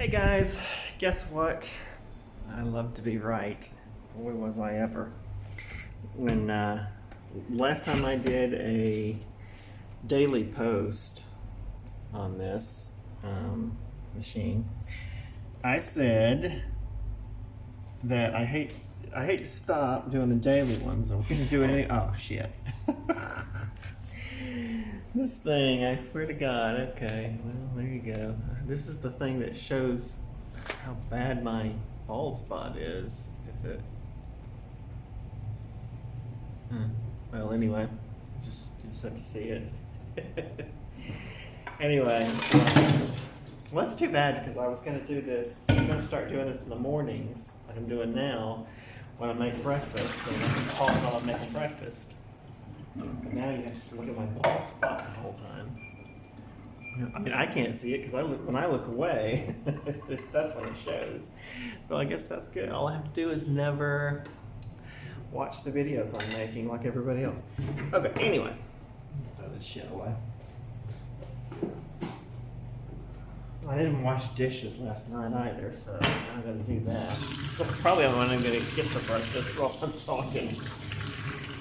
Hey guys, guess what? I love to be right. Boy, was I ever. When last time I did a daily post on this machine, I said that I hate to stop doing the daily ones. I was going to do it any. Oh shit! This thing, I swear to God. Okay, well there you go. This is the thing that shows how bad my bald spot is. If it. Well, anyway, you just have to see it. Anyway, well, that's too bad because I was going to do this. I'm going to start doing this in the mornings, like I'm doing now, when I make breakfast, and I can pause while I'm making breakfast. But now you have to look at my bald spot the whole time. I mean, I can't see it because when I look away, that's when it shows. But I guess that's good. All I have to do is never watch the videos I'm making like everybody else. Okay, anyway, throw this shit away. I didn't wash dishes last night either, so I'm gonna do that. That's probably what I'm gonna get for breakfast while I'm talking.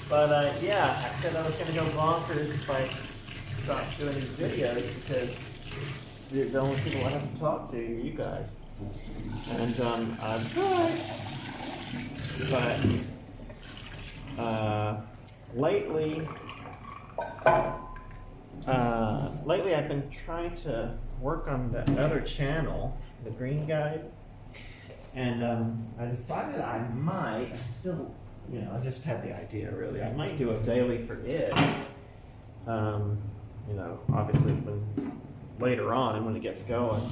But yeah, I said I was gonna go bonkers if I stopped doing these videos because the only people I have to talk to are you guys. And I've tried. But lately I've been trying to work on the other channel, the Green Guide, and I decided I might still, I just had the idea really. I might do a daily for it. Obviously later on when it gets going.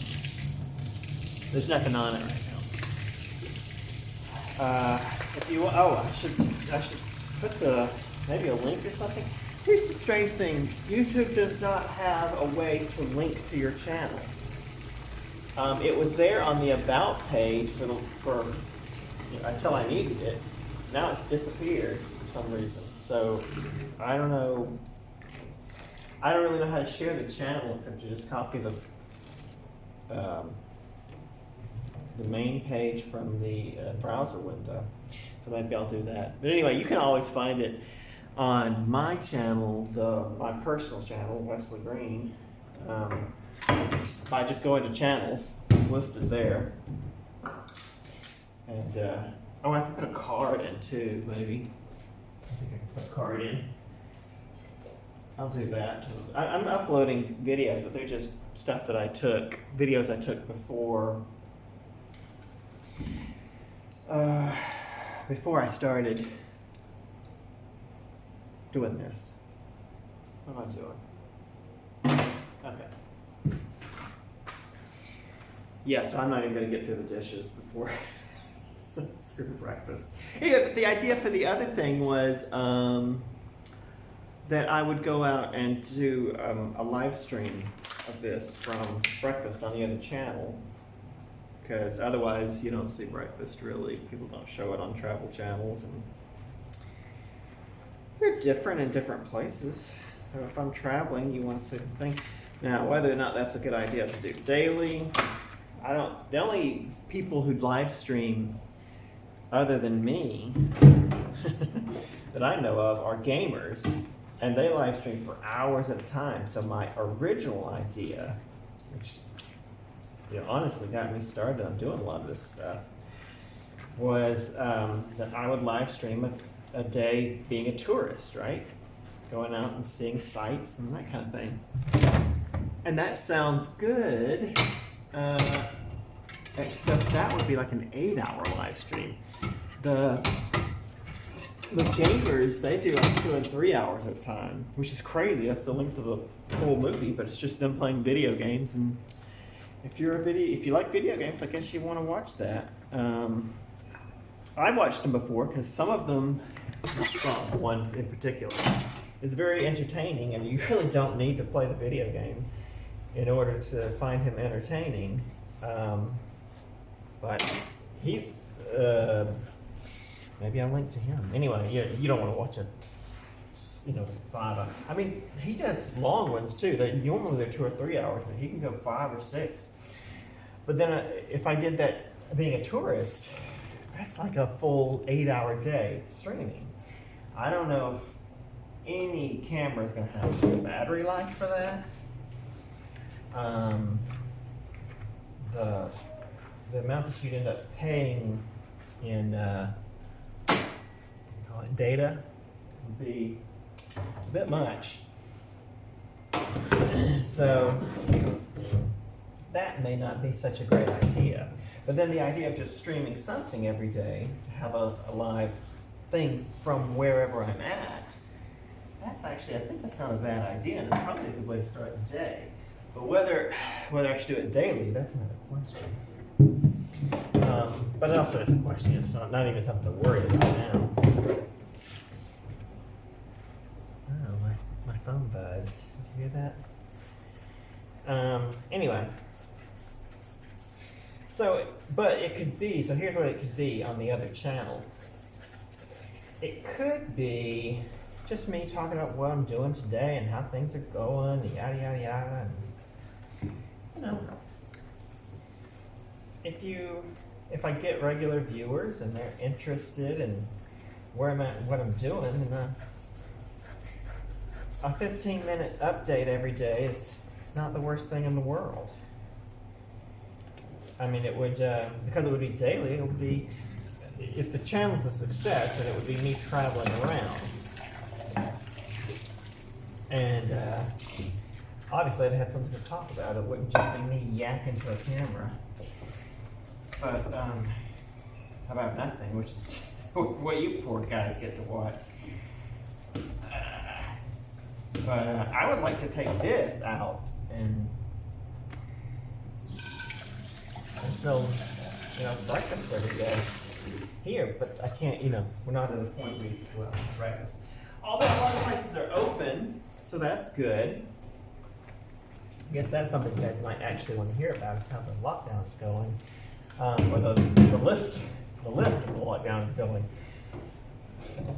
There's nothing on it right now. I should put maybe a link or something. Here's the strange thing. YouTube does not have a way to link to your channel. It was there on the About page for until I needed it. Now it's disappeared for some reason. So I don't know. I don't really know how to share the channel except to just copy the main page from the browser window. So maybe I'll do that. But anyway, you can always find it on my channel, my personal channel, Wesley Green. By just going to channels, it's listed there. And I can put a card in too, maybe. I think I can put a card in. I'll do that. I'm uploading videos, but they're just stuff that videos I took before I started doing this. What am I doing? Okay. Yeah, so I'm not even going to get through the dishes before screw breakfast. Anyway, but the idea for the other thing was that I would go out and do a live stream of this from breakfast on the other channel. Because otherwise you don't see breakfast really. People don't show it on travel channels, and they're different in different places. So if I'm traveling, you want to see the thing. Now, whether or not that's a good idea to do daily, the only people who live stream other than me that I know of are gamers, and they live stream for hours at a time. So my original idea, which honestly got me started on doing a lot of this stuff, was that I would live stream a day being a tourist, right? Going out and seeing sights and that kind of thing. And that sounds good, except that would be like an 8-hour live stream. The gamers, they do like 2 and 3 hours at a time, which is crazy. That's the length of a full movie, but it's just them playing video games. And if you like video games, I guess you want to watch that. I've watched them before because some of them, one in particular, is very entertaining, and you really don't need to play the video game in order to find him entertaining. But he's maybe I'll link to him. Anyway, you don't want to watch it. 5. I mean, he does long ones too. Normally they're 2 or 3 hours, but he can go 5 or 6. But then if I did that being a tourist, that's like a full 8-hour day streaming. I don't know if any camera is going to have the battery life for that. The amount that you'd end up paying in call it data would be a bit much. So that may not be such a great idea. But then the idea of just streaming something every day to have a live thing from wherever I'm at, that's actually, I think that's not a bad idea, and it's probably a good way to start the day. But whether I should do it daily, that's another question. But also it's a question, it's not even something to worry about now. Oh, my phone buzzed. Did you hear that? Anyway. So, but it could be, so here's what it could be on the other channel. It could be just me talking about what I'm doing today and how things are going, yada, yada, yada. And, you know, if I get regular viewers and they're interested in where I'm at and what I'm doing, then a 15-minute update every day is not the worst thing in the world. I mean, it would, because it would be daily, it would be, if the channel's a success, then it would be me traveling around. And obviously I'd have something to talk about. It wouldn't just be me yakking to a camera. But how about nothing, which is what you poor guys get to watch. But I would like to take this out and film, breakfast every day here, but I can't, we're not at a point where breakfast. Although a lot of places are open, so that's good. I guess that's something you guys might actually want to hear about, is how the lockdown is going, or the lift of the lockdown is going.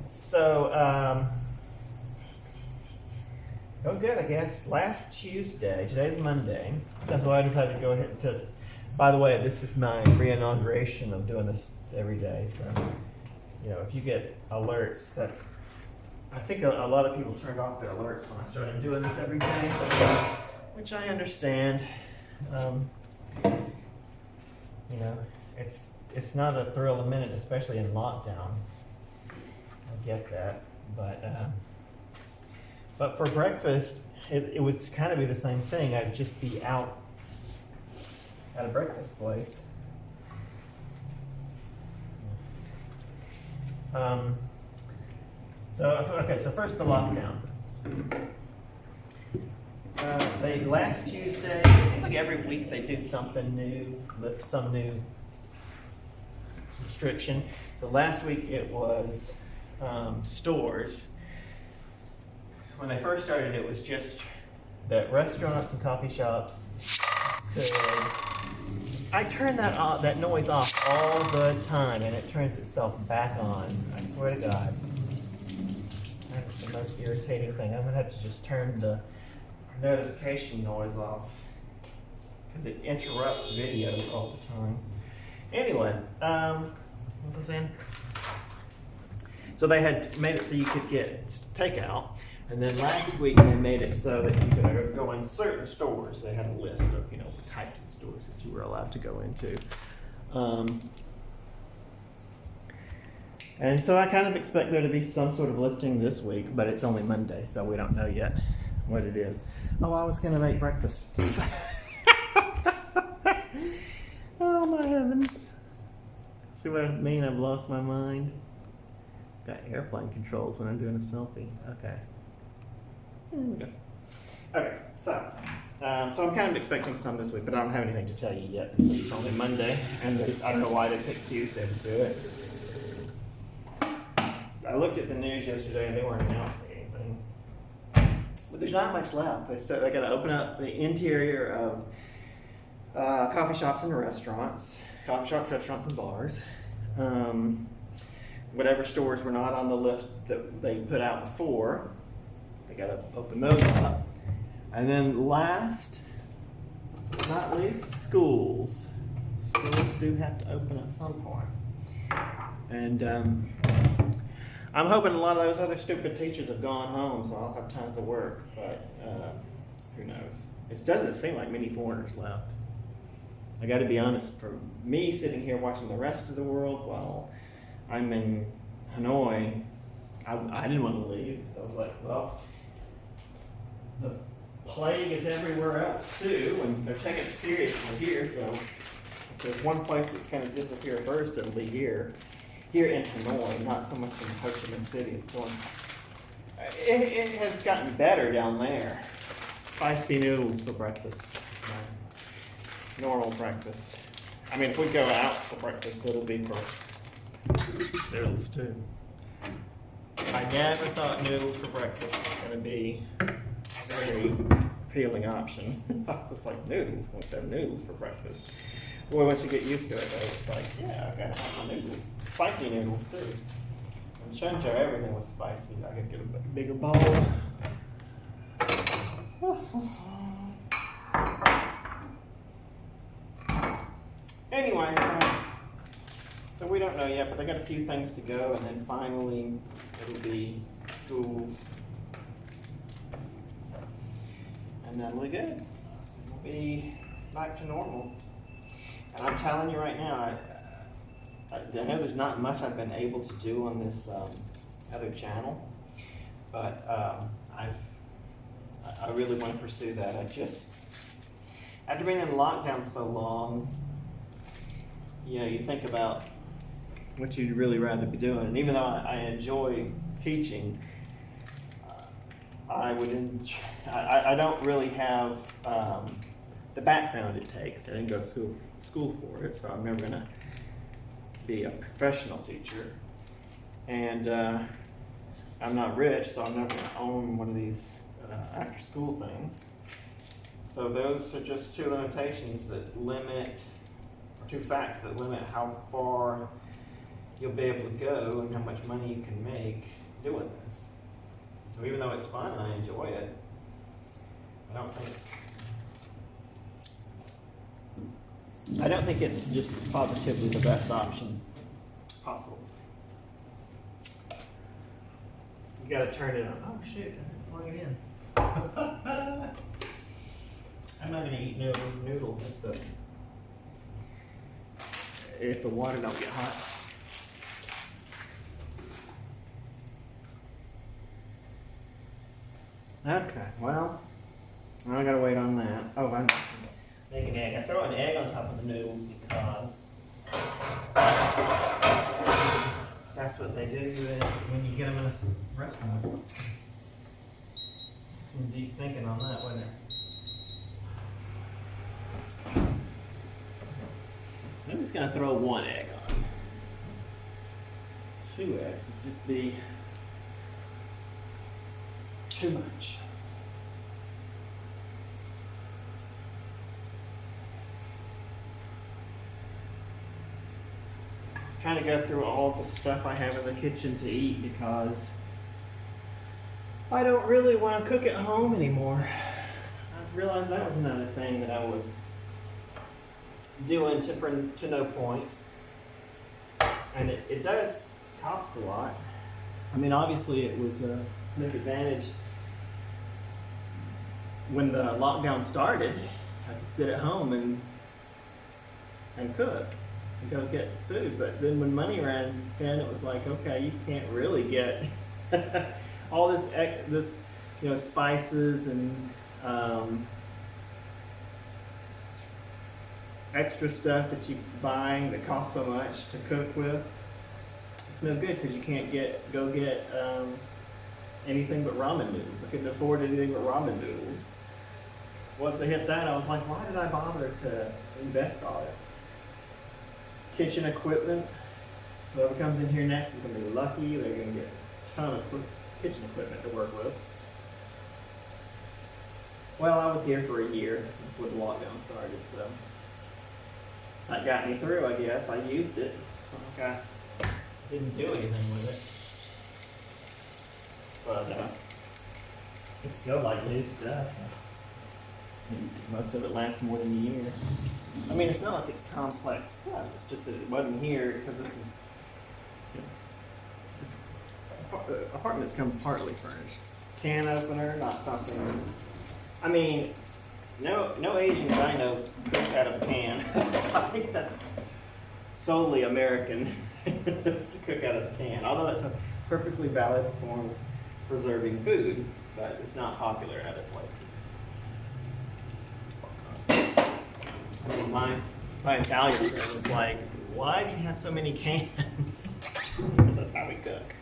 So, good, I guess. Last Tuesday, today's Monday, that's why I decided to go ahead to. By the way, this is my re-inauguration of doing this every day, so, if you get alerts that, I think a lot of people turned off their alerts when I started doing this every day, which I understand. It's not a thrill a minute, especially in lockdown. I get that, but for breakfast, it would kind of be the same thing. I'd just be out at a breakfast place. So first the lockdown. Last Tuesday, it seems like every week they do something new, lift some new restriction. So last week it was stores. When they first started, it was just that restaurants and coffee shops could. I turn that noise off all the time, and it turns itself back on. I swear to God. That's the most irritating thing. I'm going to have to just turn the notification noise off, because it interrupts videos all the time. Anyway, what was I saying? So they had made it so you could get takeout. And then last week they made it so that you could go in certain stores. They had a list of, types of stores that you were allowed to go into. And so I kind of expect there to be some sort of lifting this week, but it's only Monday, so we don't know yet what it is. Oh, I was going to make breakfast. Oh, my heavens. See what I mean? I've lost my mind. Got airplane controls when I'm doing a selfie. Okay. There we go. Okay, so I'm kind of expecting some this week, but I don't have anything to tell you yet. It's only Monday, and I don't know why they picked Tuesday to do it. I looked at the news yesterday, and they weren't announcing anything. But there's not much left. They got to open up the interior of coffee shops and restaurants, restaurants and bars. Whatever stores were not on the list that they put out before, they got to open those up. And then last but not least, schools. schools do have to open at some point. And I'm hoping a lot of those other stupid teachers have gone home, so I'll have tons of work, but who knows? It doesn't seem like many foreigners left. I gotta be honest, for me sitting here watching the rest of the world while I'm in Hanoi, I didn't want to leave. I was like, well, the plague is everywhere else too, and they're taking it seriously here, so if there's one place that's gonna disappear first, it'll be here. Here in Hanoi, not so much in Ho Chi Minh City. It's going. It has gotten better down there. Spicy noodles for breakfast. Normal breakfast. I mean, if we go out for breakfast, it'll be for noodles too. I never thought noodles for breakfast was going to be a very appealing option. I was like, noodles? I want to have noodles for breakfast. Boy, once you get used to it, though, it's like, yeah, I gotta have my noodles. Spicy noodles, too. In Shenzhou, everything was spicy. I could get a bigger bowl. Anyway, so we don't know yet, but they got a few things to go, and then finally it'll be schools. And that'll be good. We'll be back to normal. And I'm telling you right now, I know there's not much I've been able to do on this other channel, but I really want to pursue that. After being in lockdown so long, you think about what you'd really rather be doing. And even though I enjoy teaching, I don't really have the background it takes. I didn't go to school for it, so I'm never gonna be a professional teacher. And I'm not rich, so I'm never gonna own one of these after school things. So those are just two limitations that limit, or two facts that limit how far you'll be able to go and how much money you can make doing this. So even though it's fun and I enjoy it, I don't think it's just positively the best option possible. You gotta turn it on. Oh shoot, plug it in. I'm not gonna eat noodles if the water don't get hot. Okay, well, I gotta wait on that. Oh, I'm making an egg. I throw an egg on top of the noodles because that's what they do when you get them in a restaurant. Some deep thinking on that, wasn't there? I'm just gonna throw one egg on. 2 eggs would just be too much. Trying to go through all the stuff I have in the kitchen to eat because I don't really want to cook at home anymore. I realized that was another thing that I was doing to no point. And it does cost a lot. I mean, obviously it was a big advantage when the lockdown started. I could sit at home and cook and go get food. But then when money ran thin, it was like, okay, you can't really get all this spices and extra stuff that you buying that costs so much to cook with. It's no good because you can't go get anything but ramen noodles. I couldn't afford anything but ramen noodles. Once I hit that, I was like, why did I bother to invest all it? Kitchen equipment. Whoever comes in here next is going to be lucky. They're going to get a ton of kitchen equipment to work with. Well, I was here for a year before the lockdown started, so that got me through, I guess. I used it. It's like I didn't do anything with it. But it's still like new stuff. Most of it lasts more than a year. I mean, mean, it's not like it's complex stuff. It's just that it wasn't here because this is, you know, apartments come partly furnished. Can opener, not something. I mean, no Asians I know cook out of a can. I think that's solely American to cook out of a can. Although that's a perfectly valid form of preserving food, but it's not popular in other places. I mean, my Italian friend was like, "Why do you have so many cans?" Because that's how we cook.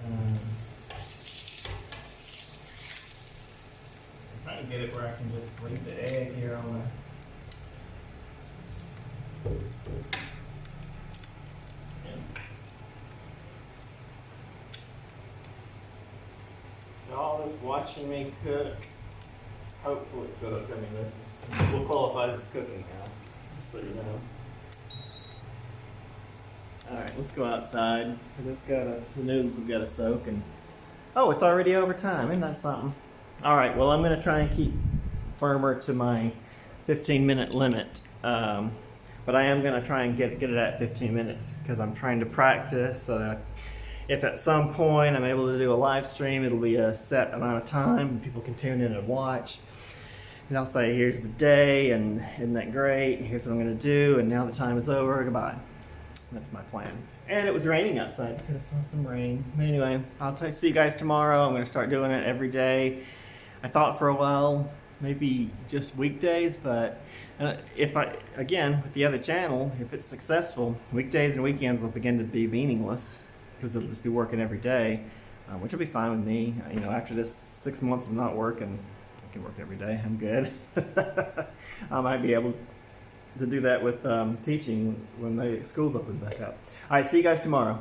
I'm trying to get it where I can just leave the egg here on the. All this watching me cook, hopefully cook. I mean, this will qualify as cooking now, just so you know. All right, let's go outside because the noodles have got to soak and. Oh, it's already over time. Isn't that something? All right, well, I'm going to try and keep firmer to my 15-minute limit. But I am going to try and get it at 15 minutes because I'm trying to practice so that if at some point I'm able to do a live stream, it'll be a set amount of time and people can tune in and watch. And I'll say, here's the day, and isn't that great? And here's what I'm going to do, and now the time is over. Goodbye. That's my plan. And it was raining outside because I saw some rain. But anyway, I'll see you guys tomorrow. I'm going to start doing it every day. I thought for a while, maybe just weekdays, but again, with the other channel, if it's successful, weekdays and weekends will begin to be meaningless because it'll just be working every day, which will be fine with me. You know, after this 6 months of not working, I can work every day. I'm good. I might be able to do that with teaching when the schools open back up. All right, see you guys tomorrow.